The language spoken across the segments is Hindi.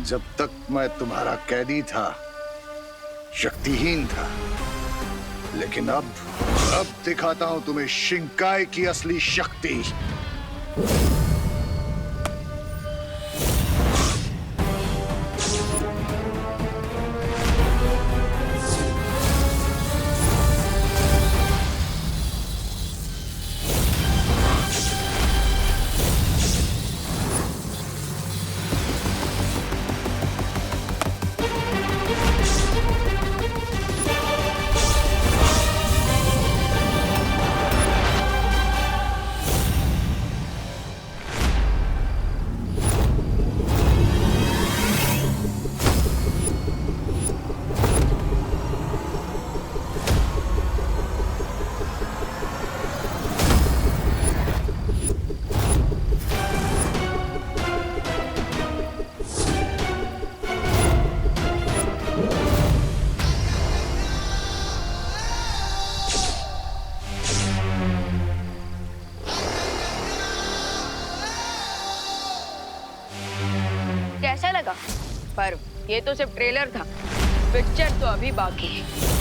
जब तक मैं तुम्हारा कैदी था, शक्तिहीन था, लेकिन अब दिखाता हूं तुम्हें शिंकाई की असली शक्ति। कैसा लगा? पर ये तो सिर्फ ट्रेलर था, पिक्चर तो अभी बाकी है।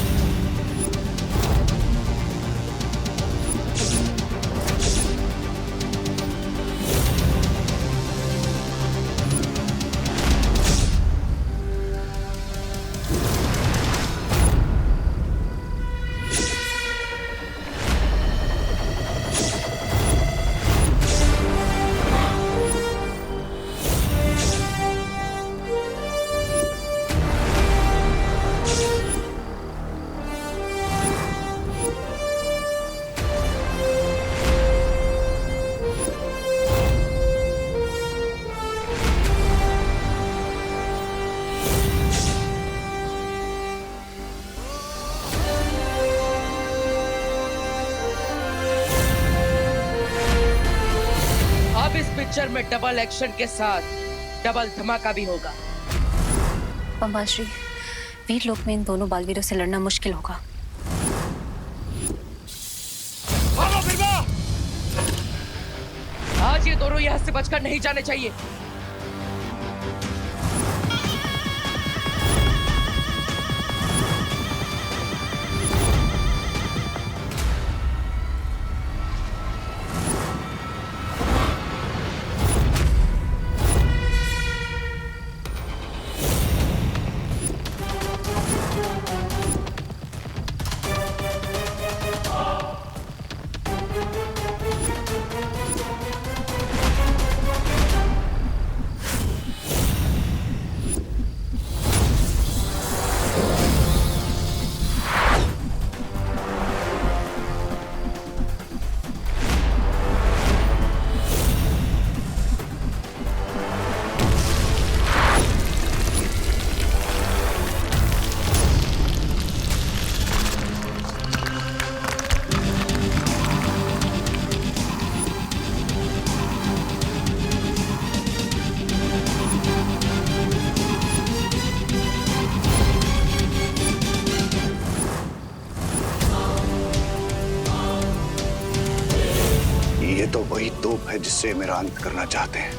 पिक्चर में डबल एक्शन के साथ डबल धमाका भी होगा। पंबाश्री, वीर लोक में इन दोनों बालवीरों से लड़ना मुश्किल होगा। आज ये दोनों यहाँ से बचकर नहीं जाने चाहिए। ये तो वही तोप है जिससे मेरा अंत करना चाहते हैं।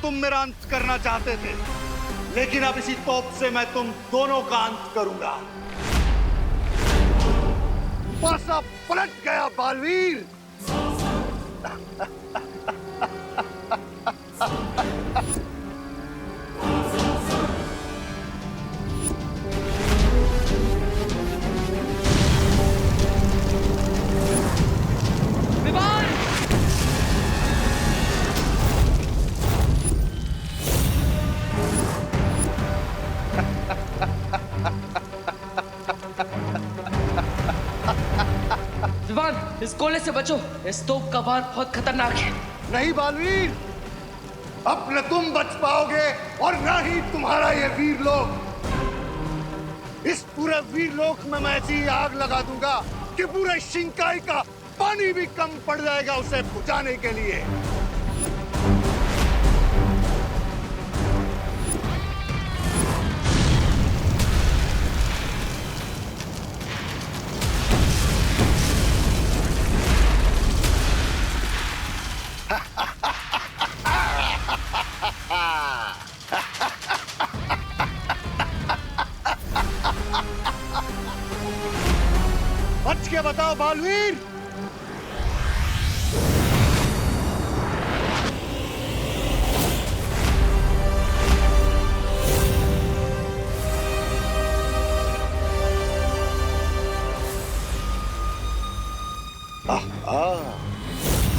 तुम मेरा अंत करना चाहते थे, लेकिन अब इसी तोप से मैं तुम दोनों का अंत करूंगा। पासा पलट गया बालवीर। विवान! विवान, इस गोले से बचो। इस तोप का वार बहुत खतरनाक है। नहीं बालवीर, अब न तुम बच पाओगे और न ही तुम्हारा ये वीर लोक। इस पूरे वीर लोक में मैं ऐसी आग लगा दूंगा कि पूरे शिंकाई का पानी भी कम पड़ जाएगा उसे बुझाने के लिए। बच के बताओ बालवीर।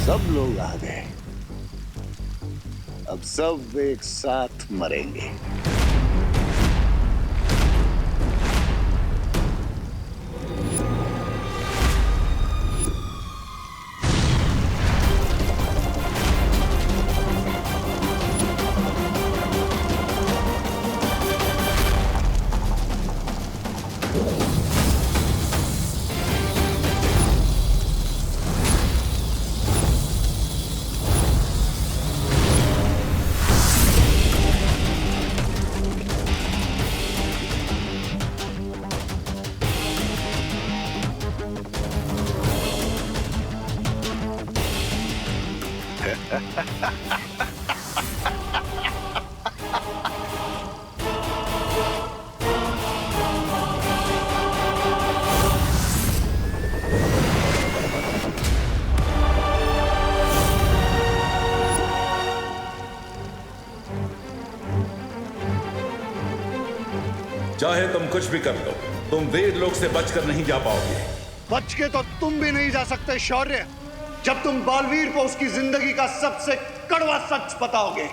सब लोग आ गए। अब सब एक साथ मरेंगे। चाहे तुम कुछ भी कर लो, तुम वीर लोक से बचकर नहीं जा पाओगे। बच के तो तुम भी नहीं जा सकते शौर्य, जब तुम बालवीर को उसकी जिंदगी का सबसे कड़वा सच बताओगे।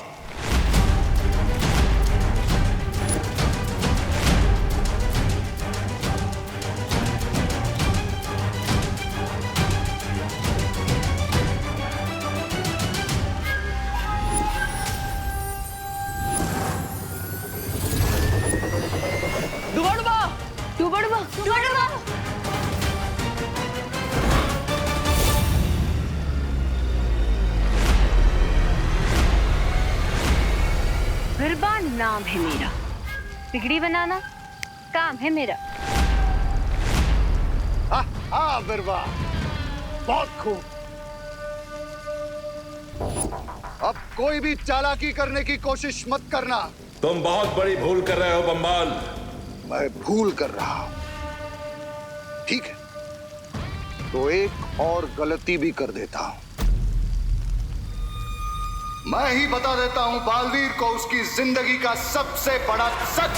बिरबान नाम है मेरा, बिगड़ी बनाना काम है मेरा। हाँ बिरबा, बहुत खूब। अब कोई भी चालाकी करने की कोशिश मत करना। तुम बहुत बड़ी भूल कर रहे हो बम्बाल। मैं भूल कर रहा हूं, ठीक है? तो एक और गलती भी कर देता हूं। मैं ही बता देता हूं बालवीर को उसकी जिंदगी का सबसे बड़ा सच।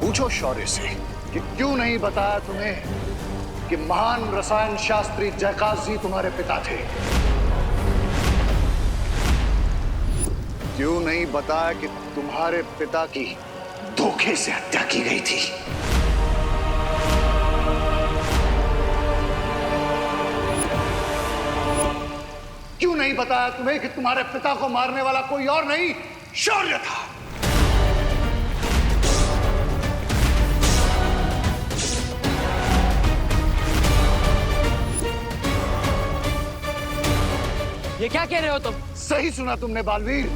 पूछो शौर्य से कि क्यों नहीं बताया तुम्हें कि महान रसायन शास्त्री जयकाश जी तुम्हारे पिता थे। क्यों नहीं बताया कि तुम्हारे पिता की धोखे से हत्या की गई थी। क्यों नहीं बताया तुम्हें कि तुम्हारे पिता को मारने वाला कोई और नहीं, शौर्य था। ये क्या कह रहे हो तुम? सही सुना तुमने बालवीर।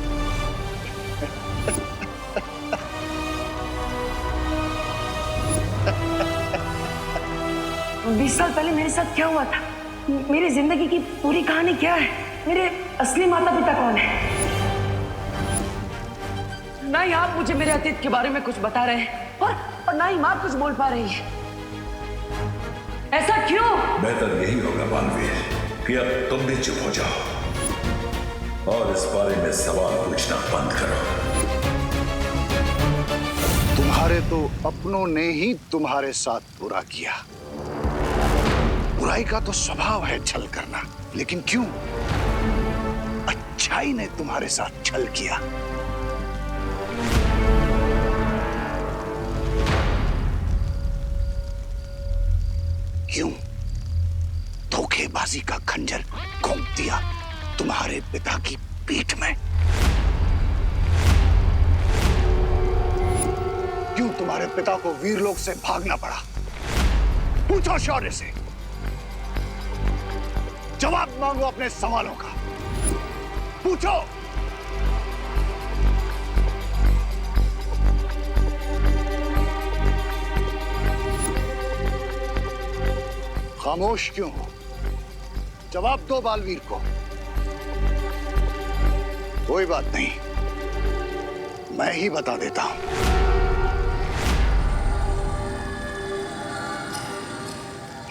20 साल पहले मेरे साथ क्या हुआ था, मेरी जिंदगी की पूरी कहानी क्या है, मेरे असली माता पिता कौन है? ना ही आप मुझे मेरे अतीत के बारे में कुछ बता रहे हैं और ना ही माँ कुछ बोल पा रही है। ऐसा क्यों? बेहतर यही होगा बालवीर कि अब तुम भी चुप हो जाओ और इस बारे में सवाल पूछना बंद करो। तुम्हारे तो अपनों ने ही तुम्हारे साथ बुरा किया। बुराई का तो स्वभाव है छल करना, लेकिन क्यों अच्छाई ने तुम्हारे साथ छल किया? क्यों धोखेबाजी का खंजर घोंप दिया तुम्हारे पिता की पीठ में? क्यों तुम्हारे पिता को वीरलोक से भागना पड़ा? पूछो शौर्य से, जवाब मांगो अपने सवालों का। पूछो। खामोश क्यों हो? जवाब दो बालवीर को। कोई बात नहीं, मैं ही बता देता हूं।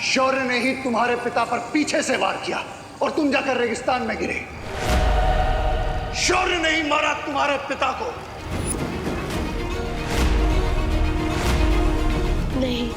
शौर्य ने ही तुम्हारे पिता पर पीछे से वार किया और तुम जाकर रेगिस्तान में गिरे। शौर्य ने ही मारा तुम्हारे पिता को। नहीं,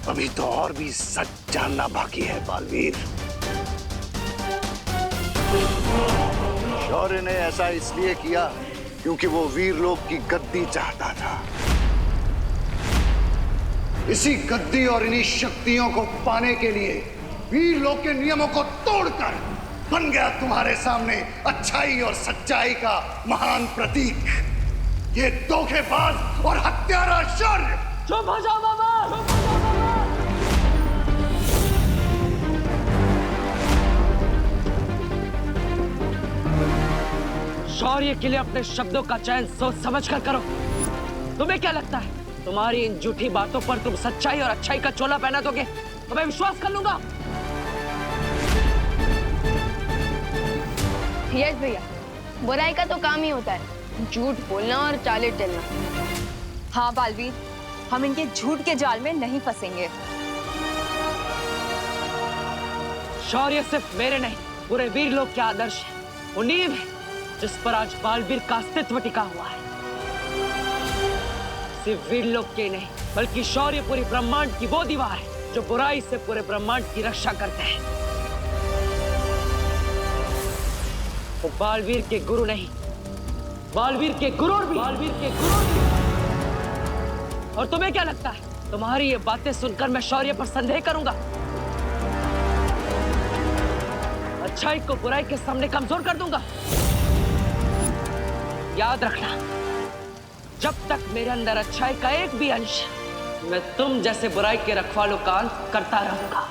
अभी तो और भी सच जानना बाकी है बालवीर। शौर्य ने ऐसा इसलिए किया क्योंकि वो वीरलोक की गद्दी चाहता था। इसी गद्दी और इन्हीं शक्तियों को पाने के लिए वीरलोक के नियमों को तोड़कर बन गया तुम्हारे सामने अच्छाई और सच्चाई का महान प्रतीक, ये धोखेबाज और हत्यारा शौर्य। चुप हो जाओ बाबा। शौर्य के लिए अपने शब्दों का चयन सोच समझ कर करो। तुम्हें क्या लगता है तुम्हारी इन झूठी बातों पर तुम सच्चाई और अच्छाई का चोला पहना दोगे तो मैं विश्वास कर लूंगा? यस भैया, बुराई का तो काम ही होता है झूठ बोलना और चाले चलना। हाँ बालवीर, हम इनके झूठ के जाल में नहीं फंसेंगे। शौर्य सिर्फ मेरे नहीं पूरे वीरलोक के आदर्श है, वो नींव है जिस पर आज बालवीर का अस्तित्व टिका हुआ है। सिर्फ वीरलोक के नहीं बल्कि शौर्य पूरी ब्रह्मांड की वो दीवार है जो बुराई से पूरे ब्रह्मांड की रक्षा करते हैं। वो बालवीर के गुरु नहीं, बालवीर के गुरूर भी। और तुम्हें क्या लगता है तुम्हारी ये बातें सुनकर मैं शौर्य पर संदेह करूंगा? अच्छाई को बुराई के सामने कमजोर कर दूंगा? याद रखना, जब तक मेरे अंदर अच्छाई का एक भी अंश, मैं तुम जैसे बुराई के रखवालों का अंत करता रहूंगा।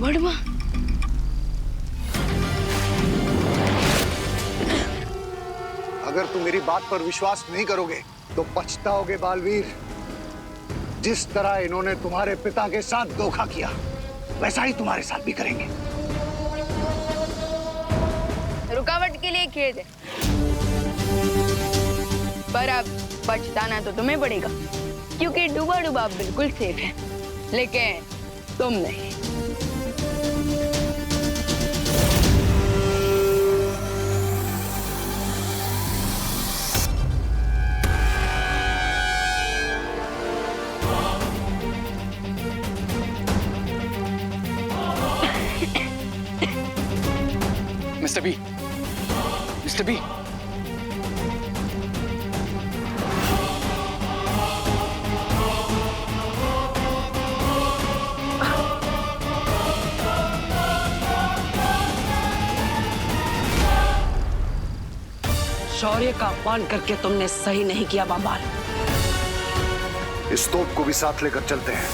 बड़वा, अगर तुम मेरी बात पर विश्वास नहीं करोगे तो पछताओगे बालवीर। जिस तरह इन्होंने तुम्हारे पिता के साथ धोखा किया वैसा ही तुम्हारे साथ भी करेंगे। थकावट के लिए खेद है, पर अब पछताना तो तुम्हें पड़ेगा, क्योंकि डूबा डूबा बिल्कुल सेफ है, लेकिन तुम नहीं। मिस्टर बी, मिस्टर बी, शौर्य का अपमान करके तुमने सही नहीं किया बाबाल। इस तोप को भी साथ लेकर चलते हैं।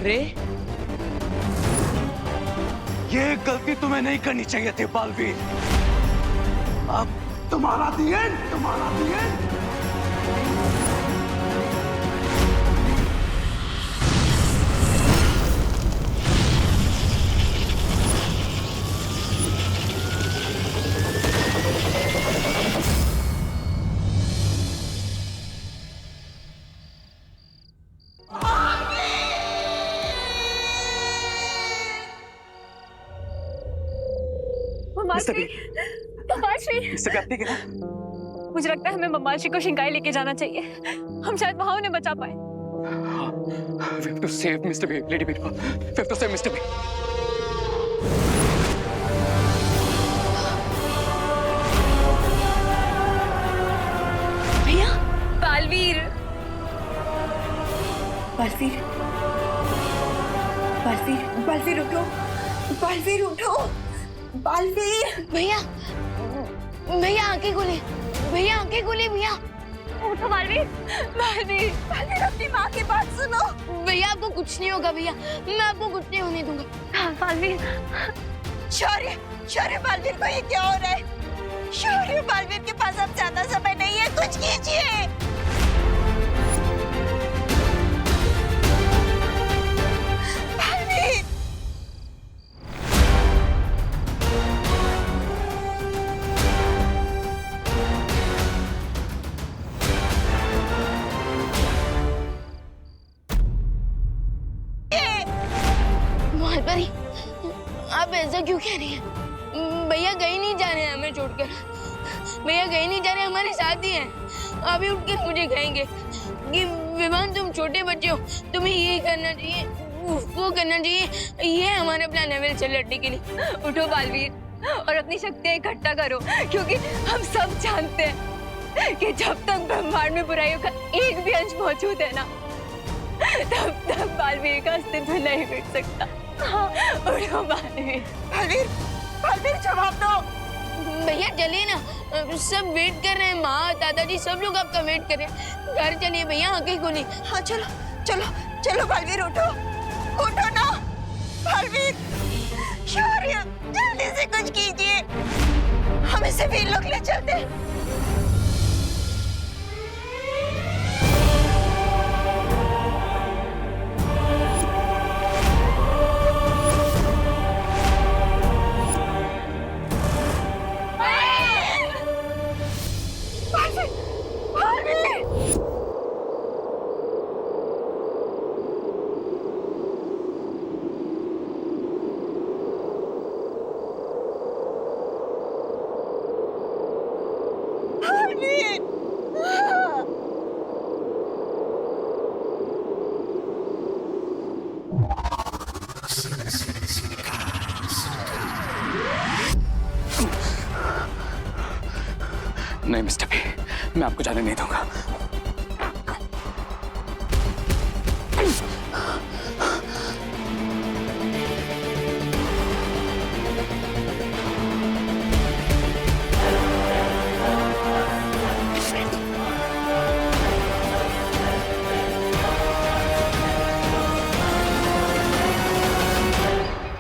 रे, ये गलती तुम्हें नहीं करनी चाहिए थी बालवीर। अब तुम्हारा दी एंड, तुम्हारा दी एंड। मिस्टर बी, ममालश्री, मिस्टर बी, आपने क्या? मुझे लगता है हमें ममालश्री को शिंकाई लेके जाना चाहिए। हम शायद वहां उन्हें बचा पाए। We have to save Mr. B, Lady B. We have to save Mr. B. भैया, बालवीर, बालवीर, बालवीर, बालवीर उठो, बालवीर उठो, बालवीर। भैया, भैया आंखें खोले, भैया आंखें खोले, भैया उठो बालवीर, बालवीर, बालवीर अपनी माँ की बात सुनो। भैया आपको कुछ नहीं होगा भैया, मैं आपको कुछ नहीं होने दूंगा। हाँ, बालवीर। शौर्य, शौर्य, बालवीर को ये क्या हो रहा है? शौर्य, बालवीर के पास अब ज्यादा समय नहीं है, कुछ कीजिए। बालवीर, मालपरी, आप ऐसा क्यों कह रही हैं? भैया कहीं नहीं जा रहे हैं हमें छोड़कर, भैया कहीं नहीं जा रहे, हमारे साथ ही हैं। अभी उठ के मुझे कहेंगे कि विमान तुम छोटे बच्चे हो, तुम्हें ये करना चाहिए, वो करना चाहिए, ये हमारा प्लान है वेल से लड़ने के लिए। उठो बालवीर और अपनी शक्तियां इकट्ठा करो, क्योंकि हम सब जानते हैं कि जब तक ब्रह्मांड में बुराइयों का एक भी अंश मौजूद है ना, तब तक बालवीर का अस्तित्व नहीं मिट सकता। हाँ, उठो बालवीर। बालवीर, बालवीर जवाब दो। भैया चलिए ना, सब वेट कर रहे हैं, माँ दादाजी सब लोग आपका वेट कर रहे हैं। घर चलिए भैया, आंखें खोलिए। हाँ चलो, चलो, चलो बालवीर उठो, उठो ना। बालवीर, शौर्य, जल्दी से कुछ कीजिए। हम इसे वीर लोग ले चलते हैं। नहीं मिस्टर बी, मैं आपको जाने नहीं दूंगा।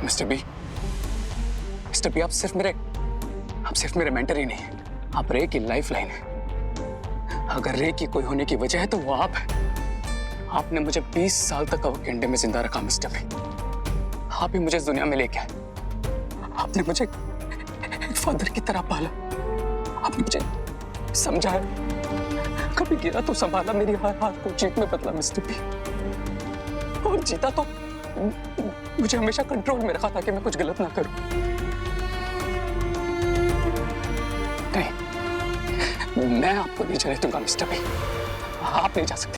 मिस्टर बी, आप सिर्फ मेरे मेंटर ही नहीं, आप रे की लाइफलाइन है। अगर रे की कोई होने की वजह है तो वो आप है। आपने मुझे 20 साल तक अवकेंडे में जिंदा रखा मिस्टर बी। आप ही मुझे इस दुनिया में लेके आए। आपने मुझे एक फादर की तरह पाला। आपने मुझे समझाया, कभी गिरा तो संभाला, मेरी हर हाथ को जीत में बदला मिस्टर बी। और जीता तो मुझे हमेशा कंट्रोल में रखा ताकि मैं कुछ गलत ना करूं। नहीं, मैं आपको नहीं जाने दूंगा मिस्टर बी। आप नहीं जा सकते।